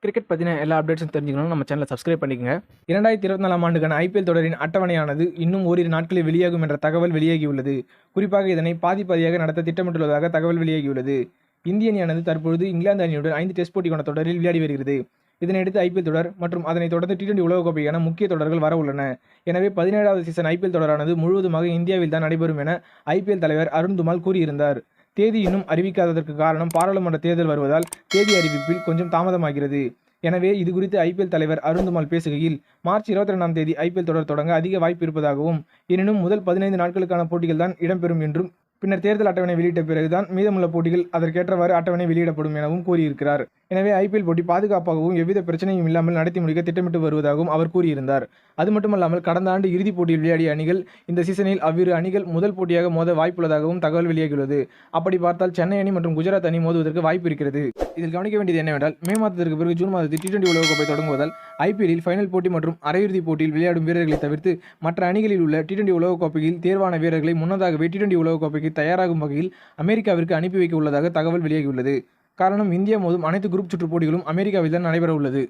Cricket பற்றின எல்லா அப்டேட்ஸும் தெரிஞ்சுக்கணும் நம்ம சேனலை சப்ஸ்கிரைப் பண்ணிக்கங்க. 2024 ஆண்டுக்கான ஐபிஎல் தொடரின் அட்டவணையானது இன்னும் ஓரிரு நாட்களில் வெளியாகும் என்ற தகவல் வெளியாகியுள்ளது. குறிப்பாக இதனை பாதியாக நடத்த திட்டமிட்டுள்ளதாக தகவல் வெளியாகியுள்ளது. இந்திய அணியானது தற்பொழுது இங்கிலாந்து அணியுடன் 5 டெஸ்ட் போட்டி கொண்ட தொடரில் விளையாடி வருகிறது. இதனையடுத்து ஐபிஎல் தொடர் மற்றும் அதனைத் தொடர்ந்து T20 உலகக்கோப்பைக்கான முக்கிய தொடர்கள் வர உள்ளன. எனவே 17வது சீசன் ஐபிஎல் தொடரானது முழுவதுமாக இந்தியாவில் தான் நடைபெறும் என ஐபிஎல் தலைவர் அருண் துமால் கூறியிருந்தார். தேதி இன்னும் அறிவிக்காததற்கு காரணம் பாராளுமன்ற தேர்தல் வருவதால் தேதி அறிவிப்பில் கொஞ்சம் தாமதமாகிறது. எனவே இது குறித்து ஐபிஎல் தலைவர் அருண் துமால் பேசுகையில், மார்ச் 22ஆம் தேதி ஐபிஎல் தொடர் தொடங்க அதிக வாய்ப்பு இருப்பதாகவும், எனினும் முதல் 15 நாட்களுக்கான போட்டிகள் தான் இடம்பெறும் என்றும், பின்னர் தேர்தல் அட்டவணை வெளியிட்ட பிறகுதான் மீதமுள்ள போட்டிகள் அதற்கேற்றவாறு அட்டவணை வெளியிடப்படும் எனவும் கூறியிருக்கிறார். எனவே ஐபிஎல் போட்டி பாதுகாப்பாகவும் எவ்வித பிரச்சனையும் இல்லாமல் நடத்தி முடிக்க திட்டமிட்டு வருவதாகவும் அவர் கூறியிருந்தார். அது மட்டுமல்லாமல் கடந்த ஆண்டு இறுதிப் போட்டியில் விளையாடிய அணிகள் இந்த சீசனில் அவ்விரு அணிகள் முதல் போட்டியாக மோத வாய்ப்புள்ளதாகவும் தகவல் வெளியாகியுள்ளது. அப்படி பார்த்தால் சென்னை அணி மற்றும் குஜராத் அணி மோதுவதற்கு வாய்ப்பு இருக்கிறது. இதில் கவனிக்க வேண்டியது என்னவென்றால், மே மாதத்திற்கு பிறகு ஜூன் மாதத்தில் T20 உலகக்கோப்பை தொடங்குவதால் ஐபிஎல்லில் ஃபைனல் போட்டி மற்றும் அரையிறுதிப் போட்டியில் விளையாடும் வீரர்களை தவிர்த்து மற்ற அணிகளில் உள்ள T20 உலகக்கோப்பையில் தேர்வான வீரர்களை முன்னதாகவே T20 உலகக்கோப்பைக்கு தயாராகும் வகையில் அமெரிக்காவிற்கு அனுப்பி வைக்க உள்ளதாக தகவல் வெளியாகியுள்ளது. காரணம், இந்தியா மோதும் அனைத்து குரூப் சுற்று போட்டிகளும் அமெரிக்காவில் தான் நடைபெற உள்ளது.